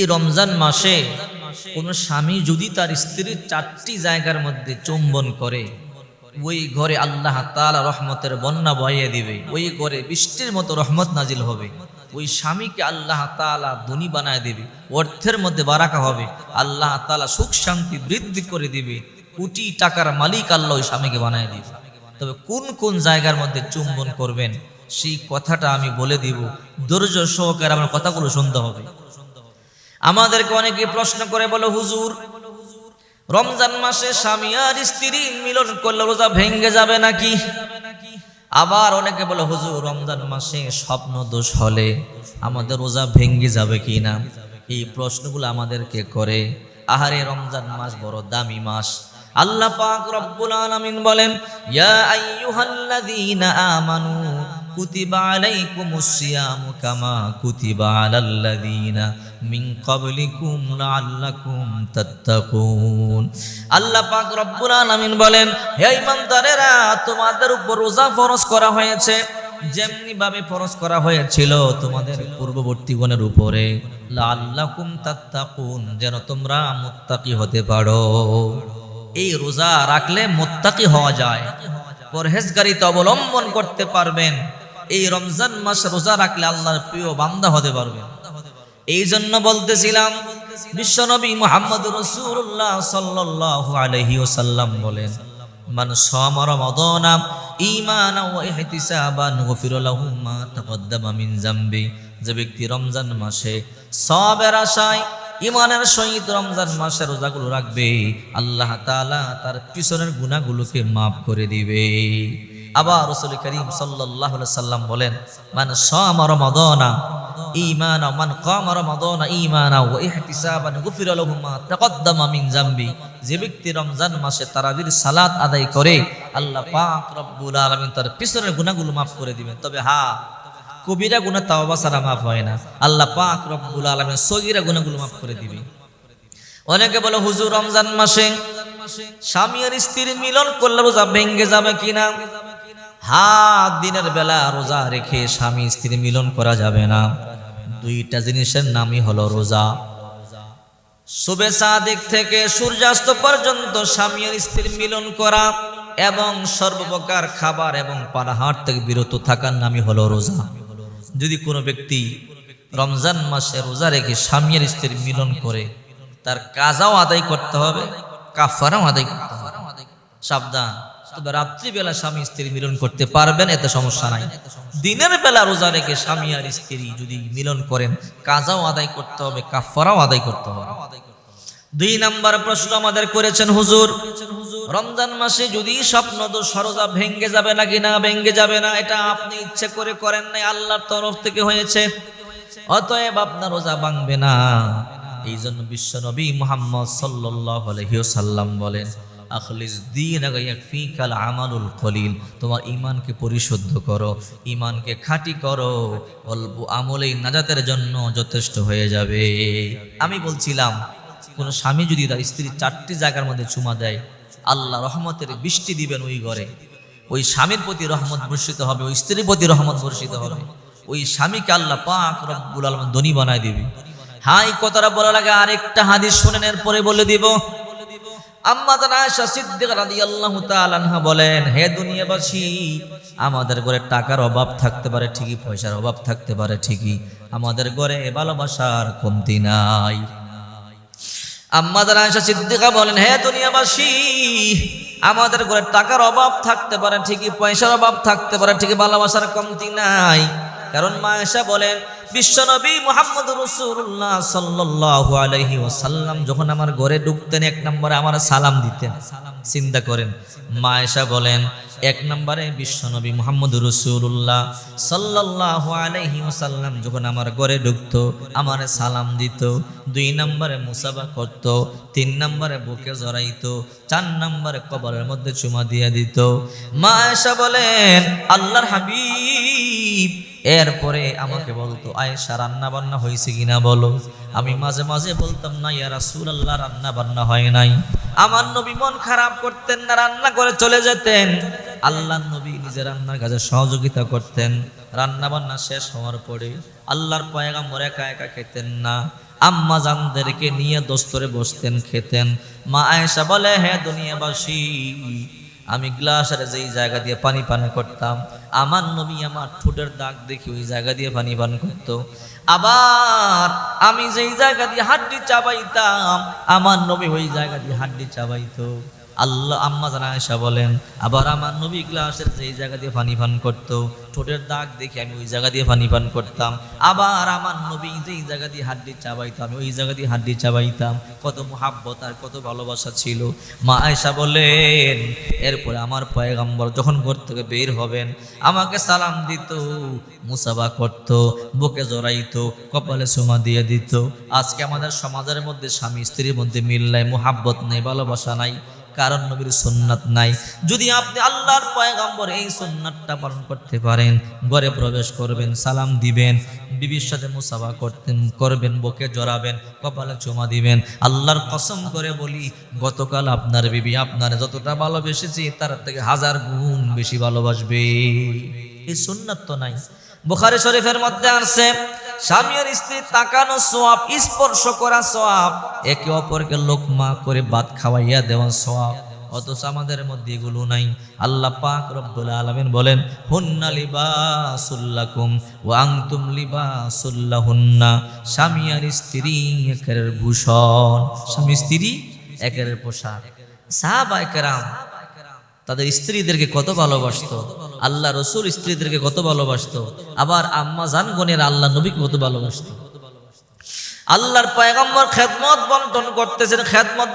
এই রমজান মাসে কোন স্বামী যদি তার স্ত্রীর 4টি জায়গার মধ্যে চুম্বন করে, ওই ঘরে আল্লাহ তাআলা রহমতের বন্যা বইয়ে দিবে, ওই ঘরে বৃষ্টির মতো রহমত নাজিল হবে। ওই স্বামীকে আল্লাহ তাআলা ধনী বানায় দিবে, অর্থের মধ্যে বারাকা হবে, আল্লাহ তাআলা সুখ শান্তি বৃদ্ধি করে দিবে, কোটি টাকার মালিক আল্লাহ ওই স্বামীকে বানায় দিবে। তবে কোন কোন জায়গার মধ্যে চুম্বন করবেন সেই কথাটা আমি বলে দিব, ধৈর্য সহকারে আমার কথাগুলো শুনতে হবে। আমাদেরকে অনেকে প্রশ্ন করে বলে, হুজুর রমজান মাসে স্বামী আর স্ত্রী মিলন করলে রোজা ভেঙে যাবে নাকি? আবার অনেকে বলে, হুজুর রমজান মাসে স্বপ্ন দোষ হলে আমাদের রোজা ভেঙে যাবে কি না? এই প্রশ্নগুলো আমাদেরকে করে। আহারে, রমজান মাস বড় দামি মাস। আল্লাহ পাক রব্বুল আলামিন বলেন, ইয়া আইয়ুহাল্লাযীনা আমানু কুতিবা আলাইকুমুস সিয়ামু কামা কুতিবা আলাল্লাযীনা মিন ক্বাবলিকুম লাআল্লাকুম তাত্তাকুন। আল্লাহ পাক রব্বুল আলামিন বলেন, হে ঈমানদারেরা, তোমাদের উপর রোজা ফরজ করা হয়েছে যেমনি ভাবে ফরজ করা হয়েছিল তোমাদের পূর্ববর্তীগণের উপরে, লাআল্লাকুম তাত্তাকুন, যেন তোমরা মুত্তাকি হতে পারো। এই রোজা রাখলে মুত্তাকি হওয়া যায়, পরহেজগারিতা অবলম্বন করতে পারবেন। এই রমজান মাস রোজা রাখলে আল্লাহর প্রিয় বান্দা হতে পারবেন। এই জন্য বলতেছিলাম, বিশ্বনবী মুহাম্মদুর রাসূলুল্লাহ সাল্লাল্লাহু আলাইহি ওয়াসাল্লাম বলেন, মান সামা রমাদানা ঈমানান ওয়া ইহতিসাবান গুফিরা লাহু মা তাকদ্দামা মিন যামবি। যে ব্যক্তি রমজান মাসে সওয়াবের আশায় ঈমানের সহিত রমজান মাসের রোজাগুলো রাখবে, আল্লাহ তাআলা তার পিছনের গুনাহগুলোকে মাফ করে দিবে। আবার রাসূল করিম সাল্লাল্লাহু আলাইহি ওয়াসাল্লাম বলেন, মান সামা রমাদানা ঈমানান মান কামা রমাদানা ঈমানান ওয়া ইহতিসাবান গুফিরা লাহু মা তাকদ্দামা মিন যামবি। যে ব্যক্তি রমজান মাসে তারাবির সালাত আদায় করে, আল্লাহ পাক রব্বুল আলামিন তার পিছনের গুনাহগুলো মাফ করে দিবেন। তবে কবিরা গুনাহ তাওবা ছাড়া মাফ হয় না, আল্লাহ পাক রব্বুল আলামিন সগীরা গুনাহগুলো মাফ করে দিবে। অনেকে বলে, হুজুর রমজান মাসে স্বামী আর স্ত্রীর মিলন করলে রোজা ভেঙে যাবে কিনা? দিনের বেলা রোজা রেখে স্বামী স্ত্রী মিলন করা যাবে না। দুইটা জিনিসের নামই হলো রোজা। সুবে সাদিক থেকে সূর্যাস্ত পর্যন্ত স্বামী আর স্ত্রীর মিলন করা এবং সর্বপ্রকার খাবার এবং পানাহার থেকে বিরত থাকার নামই হলো রোজা। যদি কোনো ব্যক্তি রমজান মাসে রোজা রেখে স্বামী আর স্ত্রীর মিলন করে, তার কাজাও আদায় করতে হবে, কাফারাও আদায় করতে হবে। সাবধান, তবে রাত্রিবেলা স্বামী স্ত্রী মিলন করতে পারবেন, এতে সমস্যা নাই। দিনের বেলা রোজা রেখে স্বামী আর স্ত্রী যদি মিলন করেন, কাজাও আদায় করতে হবে, কাফারাও আদায় করতে হবে। 2 নাম্বার প্রশ্ন আমাদের করেছেন, হুজুর রমজান মাসে যদি স্বপ্ন দোষ রোজা ভেঙে যাবে নাকি? না, ভেঙে যাবে না। এটা আপনি ইচ্ছে করে করেন নাই, আল্লাহর তরফ থেকে হয়েছে, অতএব আপনার রোজা ভাঙবে না। এই জন্য বিশ্বনবী মুহাম্মদ সাল্লাল্লাহু আলাইহি ওয়াসাল্লাম বলেন, আখলিস দীনাকা ইয়াকফিকাল আমালুল কলিল। তোমার ঈমানকে পরিশুদ্ধ করো, ঈমানকে খাঁটি করো, অল্প আমলেই নাজাতের জন্য যথেষ্ট হয়ে যাবে। আমি বলছিলাম, কোন স্বামী যদি তার স্ত্রীর 4টি জায়গার মধ্যে চুমা দেয়, আল্লাহ রহমতের বৃষ্টি দিবেন ওই ঘরে। ওই স্বামীর প্রতি রহমত বর্ষিত হবে, ওই স্ত্রীর প্রতি রহমত বর্ষিত হবে, ওই স্বামীকে আল্লাহ পাক রব্বুল আলামিন ধনী বানায় দিবে। এই কথাটা বলার আগে আরেকটা হাদিস শুনেন, এরপরে বলে দিব। আম্মা আয়েশা সিদ্দিকা রাদিয়াল্লাহু তাআলা আনহা বলেন, হে দুনিয়াবাসী, আমাদের ঘরে টাকার অভাব থাকতে পারে ঠিকই, পয়সার অভাব থাকতে পারে ঠিকই, আমাদের ঘরে ভালোবাসার কমতি নাই। আম্মা আয়েশা সিদ্দিকা বলেন, হে দুনিয়াবাসী, আমাদের ঘরে টাকার অভাব থাকতে পারে ঠিকই, পয়সার অভাব থাকতে পারে ঠিকই, ভালোবাসার কমতি নাই। কারণ মা আয়েশা বলেন, বিশ্বনবী মুহাম্মদুর রাসূলুল্লাহ সাল্লাল্লাহু আলাইহি ওয়াসাল্লাম যখন আমার ঘরে ঢুকতেন, 1 নম্বরে আমার সালাম দিতেন। চিন্তা করেন, মা আয়েশা বলেন, 1 নম্বরে বিশ্বনবী মুহাম্মদুর রাসূলুল্লাহ সাল্লাল্লাহু আলাইহি ওয়াসাল্লাম যখন আমার ঘরে ঢুকতো, আমার সালাম দিত। 2 নম্বরে মুসাফা করত, 3 নম্বরে বুকে জড়াইতো, 4 নম্বরে কবরের মধ্যে চুমা দিয়ে দিত। মা আয়েশা বলেন, আল্লাহর হাবিব এরপরে আমাকে বলতো, আয়েশা রান্না বান্না হয়েছে কিনা বলো। আমি মাঝে মাঝে বলতাম, না ইয়া রাসূলুল্লাহ, রান্না বান্না হয় নাই। আমার নবী মন খারাপ করতেন না, রান্না করে চলে যেতেন। আল্লাহর নবী নিজে রান্নার কাজে সহযোগিতা করতেন। রান্না বান্না শেষ হওয়ার পরে আল্লাহর পয়গম্বর একা একা খেতেন না, আম্মা জানদেরকে নিয়ে দস্তরে বসতেন, খেতেন। মা আয়েশা বলে, হে দুনিয়াবাসী, আমি গ্লাসের যেই জায়গা দিয়ে পানি পান করতাম, আমার নবী আমার ঠোঁটের দাগ দেখি ওই জায়গা দিয়ে পানি পান করতো। আবার আমি যেই জায়গা দিয়ে হাড্ডি চাবাইতাম, আমার নবী ওই জায়গা দিয়ে হাড্ডি চাবাইতো। আল্লাহ আম্মা জান আয়েশা বলেন, আবার আমার নবী গ্লাসের যেই জায়গা দিয়ে পানি পান করতো, ঠোঁটের দাগ দেখে আমি ওই জায়গা দিয়ে পানি পান করতাম। আবার আমার নবী যেই জায়গা দিয়ে হাড্ডি চাবাইতো, আমি ওই জায়গা দিয়ে হাড্ডি চাবাইতাম। কত মুহাব্বত আর কত ভালোবাসা ছিল। মা আয়েশা বলেন, এরপরে আমার পয়গম্বর যখন ঘর থেকে বের হবেন, আমাকে সালাম দিত, মুসাফা করত, বুকে জড়াইতো, কপালে চুমা দিয়ে দিত। আজকে আমাদের সমাজের মধ্যে স্বামী স্ত্রীর মধ্যে মিল নাই, মুহাব্বত নেই, ভালোবাসা নাই, কারণ নবীর সুন্নাত নাই। যদি আপনি আল্লাহর পয়গম্বর এই সুন্নাতটা পালন করতে পারেন, ঘরে প্রবেশ করবেন, সালাম দিবেন, বিবির সাথে মুসাফা করবেন, বুকে জড়াবেন, কপালে চুমা দিবেন, আল্লাহর কসম করে বলি, গতকাল আপনার বিবি আপনার যতটা ভালোবেসেছে তার থেকে 1000 গুণ বেশি ভালোবাসবে। এই সুন্নাত তো নাই। বুখারী শরীফের মধ্যে আছে, স্বামী আর স্ত্রী তাকানো সওয়াব, স্পর্শ করা সওয়াব, একে অপরকে লোকমা করে ভাত খাওয়াইয়া দেওয়া সওয়াব। অথচ আমাদের মধ্যে এগুলো নাই। আল্লাহ পাক রব্বুল আলামিন বলেন, হুন্না লিবাসুল লাকুম ওয়া আনতুম লিবাসুল লাহুন্না। স্বামী আর স্ত্রী একের ভূষণ, স্বামী স্ত্রী একের পোশাক। সাহাবায়ে কেরাম তাদের স্ত্রীদেরকে কত ভালোবাসতো, আল্লাহ রসুল স্ত্রীদেরকে কত ভালোবাসতো। আবার আম্মা জানগণের আল্লাহ নবীকে কত ভালোবাসতো। আল্লাহর পয়গম্বর খেদমত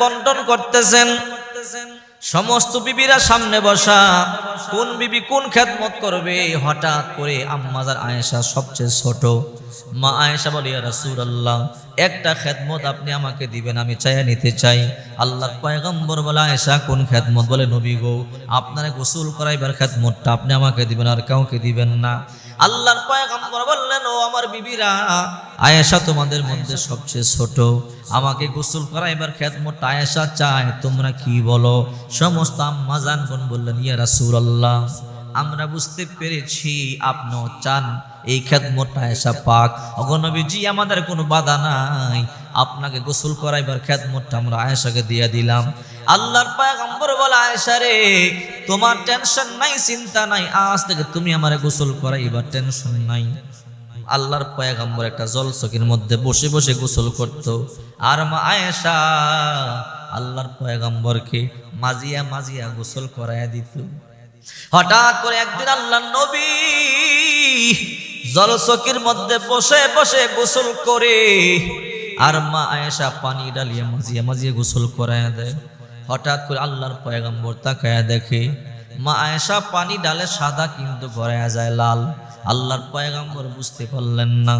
বন্টন করতেছেন। সমস্ত বিবিরা সামনে বসা, কোন বিবি কোন খেদমত করবে। হঠাৎ করে আম্মা জান আয়েশা সবচেয়ে ছোট। মা আয়েশা বলে, ইয়া রাসূলুল্লাহ, একটা খেদমত আপনি আমাকে দিবেন, আমি চাইয়া নিতে চাই। আল্লাহর পয়গম্বর বলে, আয়েশা কোন খেদমত? বলে, নবী গো, আপনারে গোসল করাইবার খেদমতটা আপনি আমাকে দিবেন, আর কাউকে দিবেন না। আল্লাহর পয়গম্বর বললেন, ও আমার বিবিরা, আয়েশা তোমাদের মধ্যে সবচেয়ে ছোট, আমাকে গোসল করাইবার খেদমতটা আয়েশা চায়, তোমরা কি বলো? সমস্ত আম্মা জানগণ বললেন, ইয়া রাসূলুল্লাহ, আমরা বুঝতে পেরেছি আপনিও চান এই খেদমতটা আয়েশা পাক। ওগো নবীজি, আমাদের কোনো বাধা নাই, আপনাকে গোসল করাইবার খেদমতটা আমরা আয়েশাকে দিয়ে দিলাম। আল্লাহর পয়গম্বর বলে, আয়েশা রে, তোমার টেনশন নাই, চিন্তা নাই, আজ থেকে তুমি আমারে গোসল করাইবার টেনশন নাই। আল্লাহর পয়গম্বর একটা জলচকির মধ্যে বসে বসে গোসল করত, আর মা আয়েশা আল্লাহর পয়গম্বরকে মাজিয়া মাজিয়া গোসল করাইয়া দিত। হঠাৎ করে একদিন আল্লাহর নবী জলচকির মধ্যে বসে বসে গোসল করে, আর মা আয়েশা পানি ডালিয়ে মাজিয়ে মাজিয়ে গোসল করাইয়া দেয়। হঠাৎ করে আল্লাহর পয়গম্বর তাকায়া দেখে মা আয়েশা পানি ডালে সাদা, কিন্তু গড়াইয়া যায় লাল। আল্লাহর পয়গম্বর বুঝতে পারলেন না।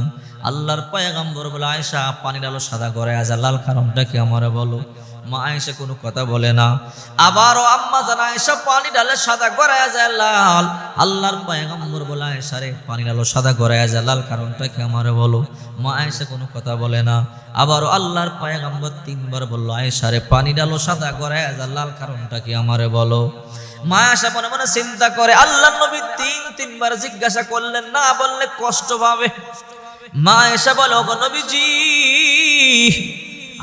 আল্লাহর পয়গম্বর বলে, আয়েশা পানি ডালো সাদা, গড়াইয়া যায় লাল, কারণটা কি আমারে বলো। মা আয়েশা কোনো কথা বলে না। আবারও আম্মা জান আয়েশা পানি ডালে সাদা, গড়াইয়া যায় লাল। আল্লাহর পয়গম্বর বলে, আয়েশা রে, পানি ডালো সাদা, গড়াইয়া যায় লাল, কারণটা কি আমারে বলো। মা আয়েশা কোনো কথা বলে না। আবারও আল্লাহর পয়গম্বর 3 বার বলল, আয়েশা রে, পানি ডালো সাদা, গড়াইয়া যায় লাল, কারণটা কি আমারে বলো। মা আয়েশা মনে মনে চিন্তা করে, আল্লাহর নবী 3 বার জিজ্ঞাসা করলেন, না বললে কষ্ট পাবে। মা আয়েশা বলে, ওগো নবীজি,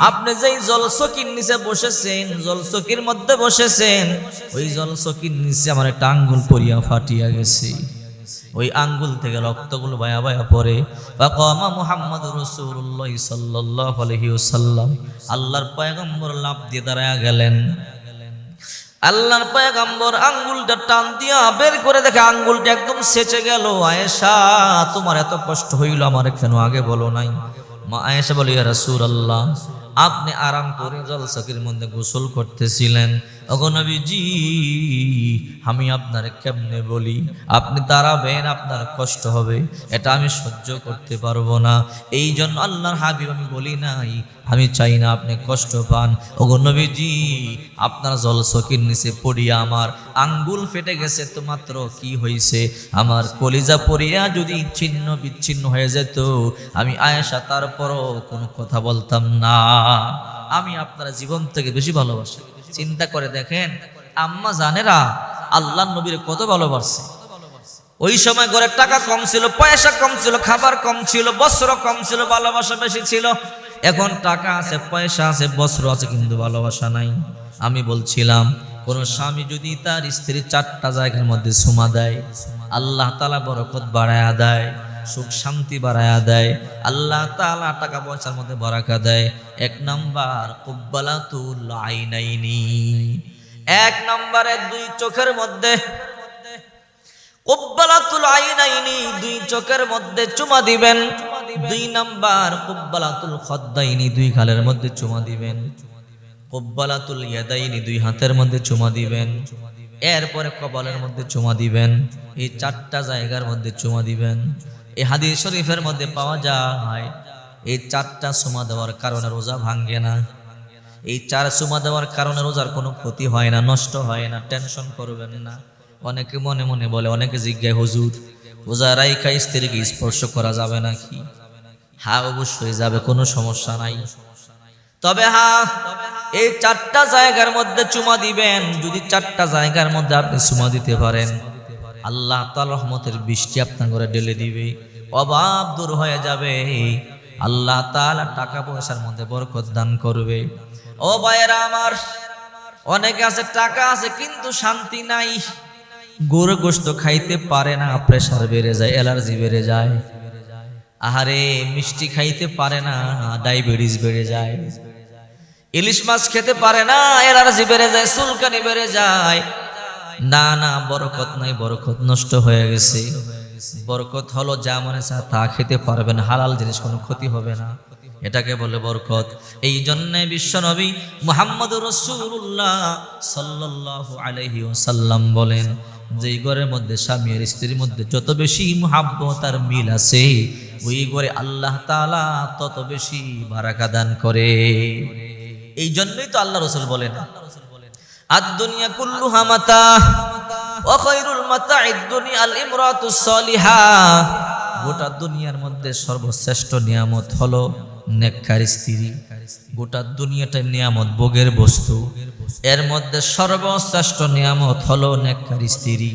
আপনি যেই জলচকির নিচে বসেছেন, জলচকির মধ্যে বসেছেন, ওই জলচকির নিচে আমার একটা আঙ্গুল পড়িয়া ফাটিয়া গেছে। ওই আঙ্গুল থেকে রক্তগুলো বায়া বায়া পড়ে। ফাকামা মুহাম্মাদুর রাসূলুল্লাহ সাল্লাল্লাহু আলাইহি ওয়াসাল্লাম, আল্লাহর পয়গম্বর লাফ দিয়ে দাঁড়ায়া গেলেন। আল্লাহর পয়গম্বর আঙ্গুলটা টান দিয়া বের করে দেখে আঙ্গুলটা একদম সেচে গেল। আয়েশা, তোমার এত কষ্ট হইল, আমার কেন আগে বলো নাই? মা আয়েশা বলে, ইয়া রাসূলুল্লাহ, আপনি আরাম করে জলচকির মধ্যে গোসল করতেছিলেন, ওগো নবীজি, আমি আপনার কেমনে বলি? আপনি দাঁড়াবেন, আপনার কষ্ট হবে, এটা আমি সহ্য করতে পারবো না। এই জন্য আল্লাহর হাবিব আমি বলি নাই, আমি চাই না আপনি কষ্ট পান। ওগো নবীজি, আপনার জলচকির নিচে পড়িয়া আমার আঙ্গুল ফেটে গেছে তো মাত্র, কি হয়েছে? আমার কলিজা পড়িয়া যদি ছিন্ন বিচ্ছিন্ন হয়ে যেত, আমি আয়েশা তারপরও কোনো কথা বলতাম না। আমি আপনার জীবন থেকে বেশি ভালোবাসি। চিন্তা করে দেখেন, আম্মা জানেরা আল্লাহর নবীর কত ভালোবাসে। ওই সময় ঘরের টাকা কম ছিল, পয়সা কম ছিল, খাবার কম ছিল, বস্ত্র কম ছিল, ভালোবাসা বেশি ছিল। এখন টাকা আছে, পয়সা আছে, বস্ত্র আছে, কিন্তু ভালোবাসা নাই। আমি বলছিলাম কোন স্বামী যদি তার স্ত্রী 4টা জায়গার মধ্যে চুমা দেয়, আল্লাহ তাআলা বরকত বাড়ায়া দেয়, সুখ শান্তি বাড়ায়া দেয়, আল্লাহ তাআলা টাকা পয়সার মধ্যে বরাকা দেয়। 1 নাম্বার কুব্বালাতুল আইনাইনি, 1 নম্বরে 2 চোখের মধ্যে, কুব্বালাতুল আইনাইনি 2 চোখের মধ্যে চুমা দিবেন। 2 নাম্বার কুব্বালাতুল খদ্দাইনি 2 গালের মধ্যে চুমা দিবেন। কুব্বালাতুল ইয়াদাইনি 2 হাতের মধ্যে চুমা দিবেন। এরপরে কপালের মধ্যে চুমা দিবেন। এই 4টা জায়গার মধ্যে চুমা দিবেন। এই হাদিস শরীফের মধ্যে পাওয়া যায় এই 4টা চুমা দেওয়ার কারণে রোজা ভাঙ্গে না। এই 4 চুমা দেওয়ার কারণে রোজার কোনো ক্ষতি হয় না, নষ্ট হয় না, টেনশন করবেন না। অনেকে মনে মনে বলে, অনেকে জিজ্ঞাসা, হুজুর রোজা রাইখা স্ত্রীকে স্পর্শ করা যাবে নাকি? হ্যাঁ, অবশ্যই যাবে, কোনো সমস্যা নাই। তবে হ্যাঁ, এই 4টা জায়গার মধ্যে চুমা দিবেন। যদি 4টা জায়গার মধ্যে আপনি চুমা দিতে পারেন, আল্লাহ তাআলার রহমতের বৃষ্টি আপনার ঘরে ঢেলে দিবে, অভাব দূর হয়ে যাবে, আল্লাহ তাআলা টাকা পয়সার মধ্যে বরকত দান করবে। ও ভাইয়েরা আমার, অনেকে আছে, টাকা আছে কিন্তু শান্তি নাই, গরু গোশত খাইতে পারে না, প্রেসার বেড়ে যায়, অ্যালার্জি বেড়ে যায়। আহারে, মিষ্টি খাইতে পারে না, ডায়াবেটিস বেড়ে যায়। ইলিশ মাছ খেতে পারে না, অ্যালার্জি বেড়ে যায়, চুলকানি বেড়ে যায়। না না, বরকত নাই, বরকত নষ্ট হয়ে গেছে। বরকত হলো যা মনে চায় তা খেতে পারবেন, হালাল জিনিস, কোনো ক্ষতি হবে না, এটাকে বলে বরকত। এই জন্য বিশ্বনবী মুহাম্মদুর রাসূলুল্লাহ সাল্লাল্লাহু আলাইহি ওয়াসাল্লাম বলেন, যেই ঘরের মধ্যে স্বামী আর স্ত্রীর মধ্যে যত বেশি মুহাব্বত আর মিল আছে, ওই ঘরে আল্লাহ তাআলা তত বেশি বারাকা দান করে। এই জন্যই তো আল্লাহ রাসূল বলেন, আদ-দুনিয়া কুল্লুহা মাতা ওয়া খায়রুল মাতা'id দুনিয়া আল ইমরাতুস সালিহা। গোটা দুনিয়ার মধ্যে সর্বশ্রেষ্ঠ নিয়ামত হলো নেককার স্ত্রী। গোটা দুনিয়াটা নিয়ামত, ভোগের বস্তু, এর মধ্যে সর্বশ্রেষ্ঠ নিয়ামত হলো নেককার স্ত্রী।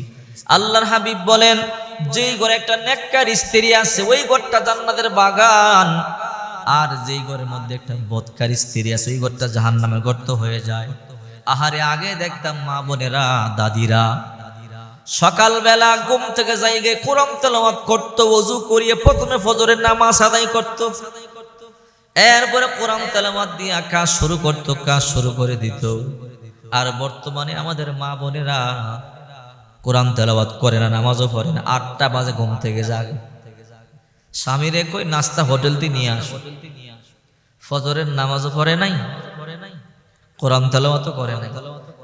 আল্লাহর হাবিব বলেন, যেই ঘরে একটা নেককার স্ত্রী আছে, ওই ঘরটা জান্নাতের বাগান। আর যেই ঘরের মধ্যে একটা বদকার স্ত্রী আছে, ওই ঘরটা জাহান্নামের গর্ত হয়ে যায়। আহারে, আগে দেখতাম মা বোনেরা, দাদিরা সকালবেলা ঘুম থেকে যাইগে কোরআন তেলাওয়াত করতো, ওযু করিয়ে প্রথমে ফজরের নামাজ আদায় করতো, এরপরে কোরআন তেলাওয়াত দিয়ে কাজ শুরু করতো, কাজ শুরু করে দিত। আর বর্তমানে আমাদের মা বোনেরা কোরআন তেলাওয়াত করে না, নামাজও পড়ে না, 8টা বাজে ঘুম থেকে জাগে, স্বামীরে কই নাস্তা হোটেল দিয়ে নিয়ে আসো, ফজরের নামাজও পড়ে নাই, কোরআন তেলাওয়াতও করে নাই।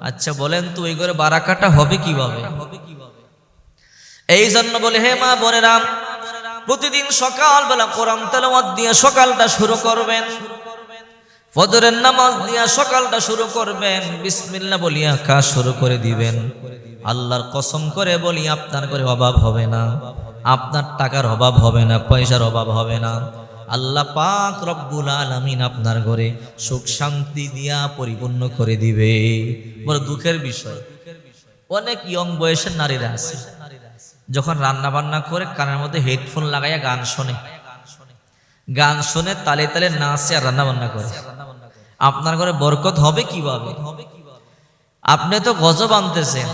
আচ্ছা বলেন তো, ওই ঘরে বারাকাটা হবে কিভাবে? এই জন্য বলে, হে মা বোনেরা, প্রতিদিন সকালবেলা কোরআন তেলাওয়াত দিয়ে সকালটা শুরু করবেন, ফজরের নামাজ দিয়ে সকালটা শুরু করবেন, বিসমিল্লাহ বলিয়া কাজ শুরু করে দিবেন। আল্লাহর কসম করে বলি, আপনার ঘরে অভাব হবে না, আপনার টাকার অভাব হবে না, পয়সার অভাব হবে না। আল্লাহ পাক রব্বুল আলামিন আপনার ঘরে সুখ শান্তি দিয়া পরিপূর্ণ করে দিবে। বড় দুঃখের বিষয়, অনেক ইয়ং বয়সের নারীরা আছে, যখন রান্না বান্না করে কানের মধ্যে হেডফোন লাগাইয়া গান শোনে, গান শুনে তালে তালে নাচে আর রান্না বান্না করে। আপনার ঘরে বরকত হবে কিভাবে? আপনি তো গজব আনতেছেন,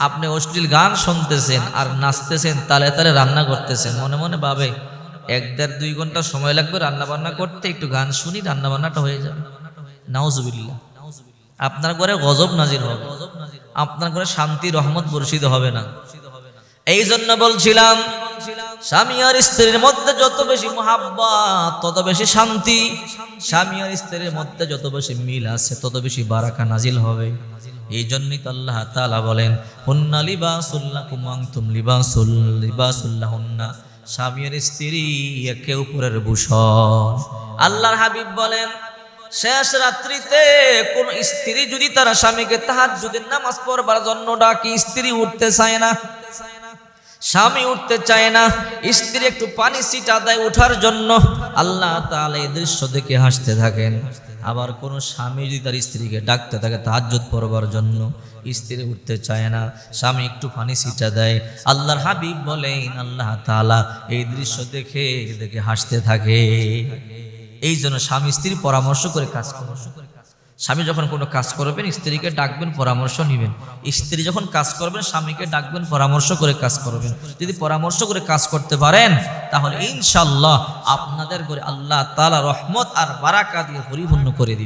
আপনি অশ্লীল গান শুনতেছেন আর নাচতেছেন, তালে তালে রান্না করতেছেন। মনে মনে ভাবে 1-1.5-2 ঘন্টা সময় লাগবে রান্না বান্না করতে, একটু গান শুনি রান্না বান্নাটা হয়ে যাবে। নাউজুবিল্লাহ। আপনার ঘরে গজব নাজিল হবে, আপনার ঘরে শান্তি রহমত বর্ষিত হবে না। এই জন্য বলছিলাম, স্বামী আর স্ত্রীর মধ্যে যত বেশি মুহাব্বত তত বেশি শান্তি, স্বামী আর স্ত্রীর মধ্যে যত বেশি মিল আছে তত বেশি বারাকা নাজিল হবে। এই জন্যই তো আল্লাহ তাআলা বলেন, হুন্না লিবাসুল লাকুম ওয়া আনতুম লিবাসুল লাহুন্না। স্বামী আর স্ত্রী একে অপরের ভূষণ। আল্লাহর হাবিব বলেন, শেষ রাত্রিতে কোন স্ত্রী যদি তার স্বামীকে তাহাজ্জুদের নামাজ পড়বার জন্য ডাকে, স্ত্রী উঠতে চায় না, স্বামী উঠতে চায় না, স্ত্রী একটু পানি ছিটা দেয় ওঠার জন্য, আল্লাহ তাআলা এই দৃশ্য দেখে হাসতে থাকেন। আবার কোন স্বামী যদি তার স্ত্রীকে ডাকতে থাকে তাহাজ্জুদ পড়বার জন্য, স্ত্রী উঠতে চায় না, স্বামী একটু পানি ছিটা দেয়, আল্লাহর হাবিব বলেন আল্লাহ তাআলা এই দৃশ্য দেখে দেখে হাসতে থাকে। এই জন্য স্বামী স্ত্রী পরামর্শ করে কাজ করবেন। স্বামী যখন কোনো কাজ করবেন স্ত্রীকে ডাকবেন, পরামর্শ নেবেন। স্ত্রী যখন কাজ করবেন স্বামীকে ডাকবেন, পরামর্শ করে কাজ করবেন। যদি পরামর্শ করে কাজ করতে পারেন তাহলে ইনশাআল্লাহ আপনাদের ঘরে আল্লাহ তাআলা রহমত আর বারাকা দিয়ে পরিপূর্ণ করে দিবেন।